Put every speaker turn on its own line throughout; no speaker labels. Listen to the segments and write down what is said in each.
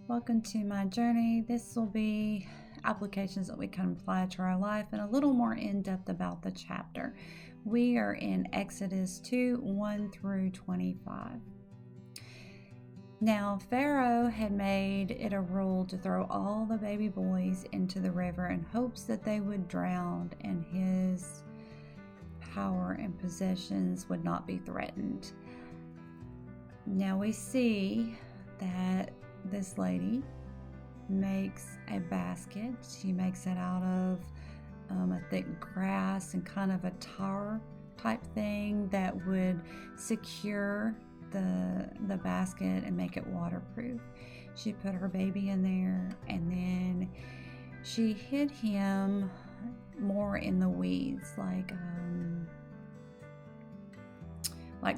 Welcome to my journey. This will be applications that we can apply to our life and a little more in depth about the chapter. We are in Exodus 2 1 through 25. Now, Pharaoh had made it a rule to throw all the baby boys into the river in hopes that they would drown and his power and possessions would not be threatened. Now we see that this lady makes a basket. She makes it out of a thick grass and kind of a tar type thing that would secure the basket and make it waterproof. She put her baby in there, and then she hid him more in the weeds, like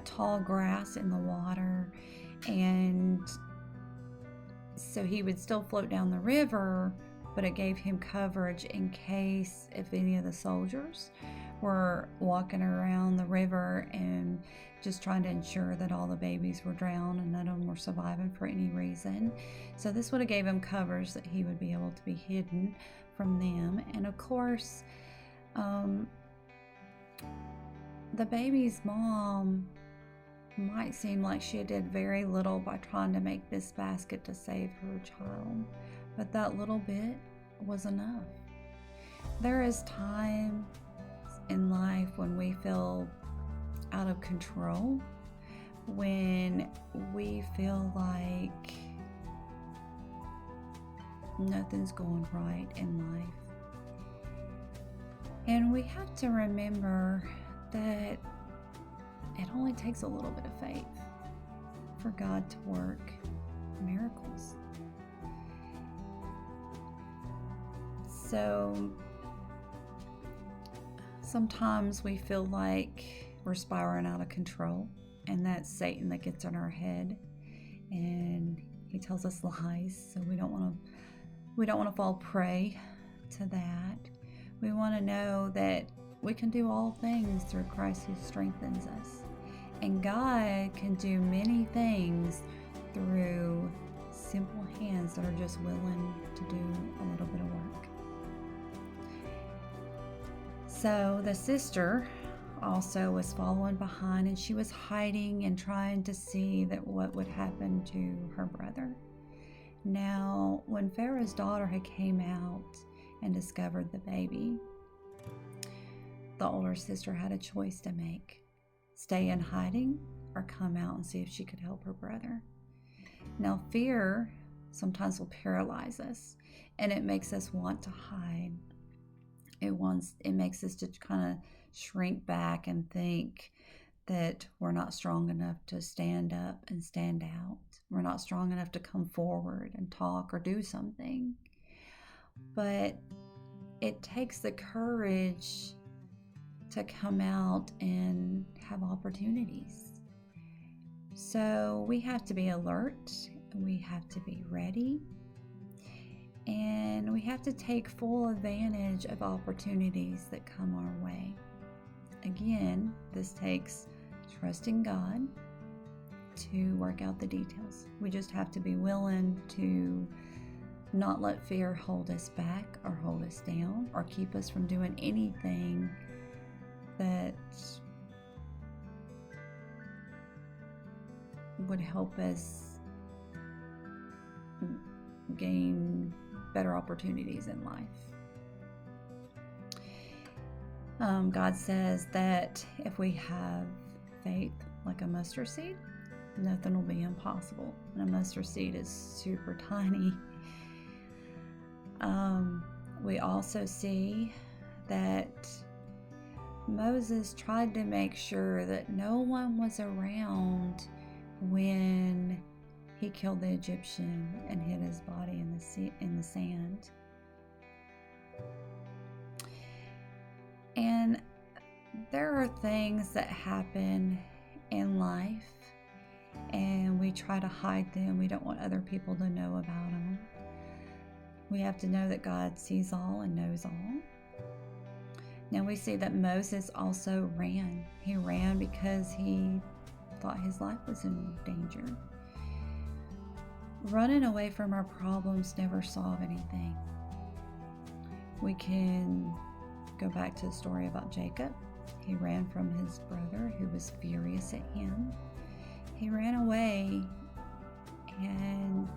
tall grass in the water, and so he would still float down the river, but it gave him coverage in case if any of the soldiers were walking around the river and just trying to ensure that all the babies were drowned and none of them were surviving for any reason. So this would have gave him coverage that he would be able to be hidden from them. And of course, the baby's mom might seem like she did very little by trying to make this basket to save her child, but that little bit was enough. There is time in life when we feel out of control, when we feel like nothing's going right in life. And we have to remember that it only takes a little bit of faith for God to work miracles. So sometimes we feel like we're spiraling out of control, and that's Satan that gets in our head, and he tells us lies. So we don't want to fall prey to that. We want to know that we can do all things through Christ who strengthens us. And God can do many things through simple hands that are just willing to do a little bit of work. So the sister also was following behind, and she was hiding and trying to see that what would happen to her brother. Now, when Pharaoh's daughter had came out and discovered the baby, the older sister had a choice to make: stay in hiding or come out and see if she could help her brother. Now, fear sometimes will paralyze us, and it makes us want to hide. It makes us to kind of shrink back and think that we're not strong enough to stand up and stand out. We're not strong enough to come forward and talk or do something. But it takes the courage to come out and have opportunities. So we have to be alert, we have to be ready, and we have to take full advantage of opportunities that come our way. Again, this takes trusting God to work out the details. We just have to be willing to not let fear hold us back or hold us down or keep us from doing anything that would help us gain better opportunities in life. God says that if we have faith like a mustard seed, nothing will be impossible. And a mustard seed is super tiny. We also see that Moses tried to make sure that no one was around when he killed the Egyptian and hid his body in the sand. And there are things that happen in life, and we try to hide them. We don't want other people to know about them. We have to know that God sees all and knows all. Now we see that Moses also ran. He ran because he thought his life was in danger. running away from our problems never solve anything. We can go back to the story about Jacob. He ran from his brother who was furious at him. He ran away, and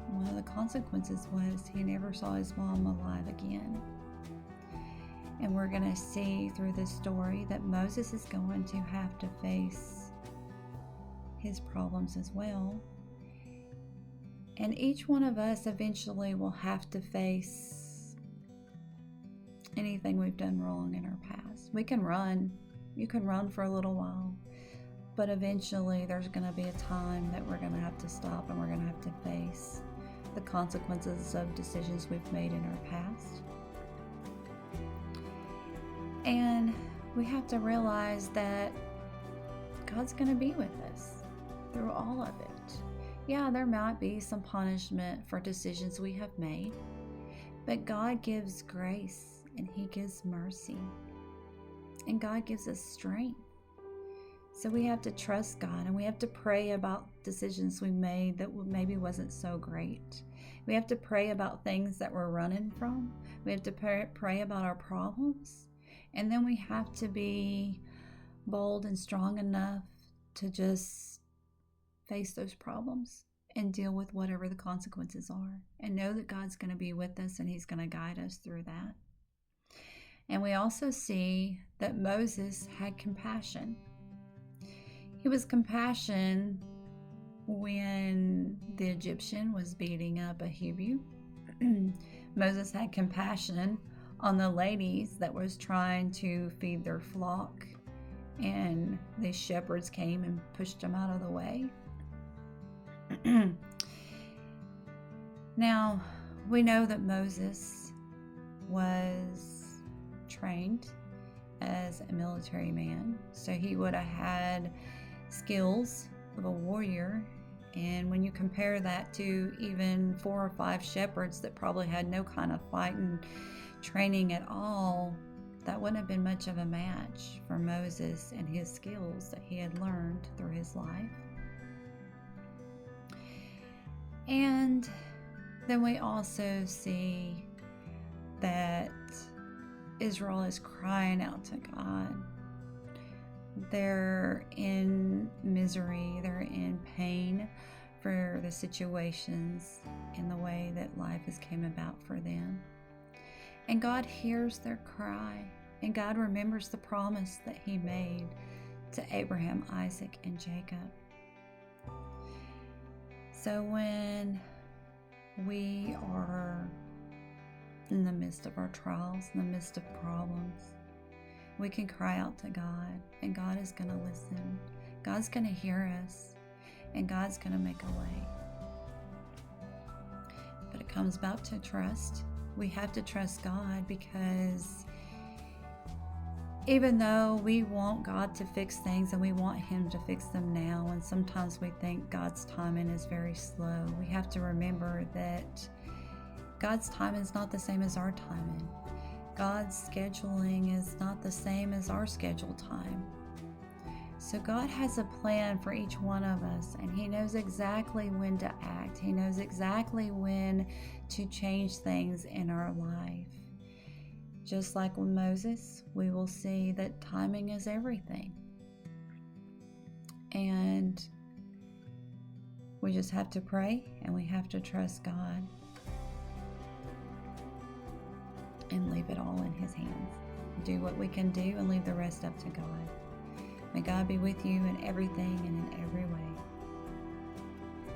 one of the consequences was he never saw his mom alive again. And we're going to see through this story that Moses is going to have to face his problems as well. And each one of us eventually will have to face anything we've done wrong in our past. We can run. You can run for a little while. But eventually there's going to be a time that we're going to have to stop, and we're going to have to face the consequences of decisions we've made in our past. And we have to realize that God's going to be with us through all of it. Yeah, there might be some punishment for decisions we have made, but God gives grace and He gives mercy, and God gives us strength. So we have to trust God, and we have to pray about decisions we made that maybe wasn't so great. We have to pray about things that we're running from. We have to pray about our problems. And then we have to be bold and strong enough to just face those problems and deal with whatever the consequences are, and know that God's going to be with us and He's going to guide us through that. And we also see that Moses had compassion. He was compassion when the Egyptian was beating up a Hebrew. Moses had compassion on the ladies that was trying to feed their flock, and the shepherds came and pushed them out of the way. Now, we know that Moses was trained as a military man, so he would have had skills of a warrior. And when you compare that to even 4 or 5 shepherds that probably had no kind of fighting training at all, that wouldn't have been much of a match for Moses and his skills that he had learned through his life. And then we also see that Israel is crying out to God. They're in misery, they're in pain for the situations and the way that life has came about for them. And God hears their cry, and God remembers the promise that He made to Abraham, Isaac, and Jacob. So when we are in the midst of our trials, in the midst of problems, we can cry out to God, and God is going to listen. God's going to hear us, and God's going to make a way. But it comes back to trust. We have to trust God, because even though we want God to fix things and we want Him to fix them now, and sometimes we think God's timing is very slow, we have to remember that God's timing is not the same as our timing. God's scheduling is not the same as our scheduled time. So God has a plan for each one of us, and He knows exactly when to act. He knows exactly when to change things in our life. Just like with Moses, we will see that timing is everything. And we just have to pray, and we have to trust God and leave it all in His hands. Do what we can do and leave the rest up to God. May God be with you in everything and in every way.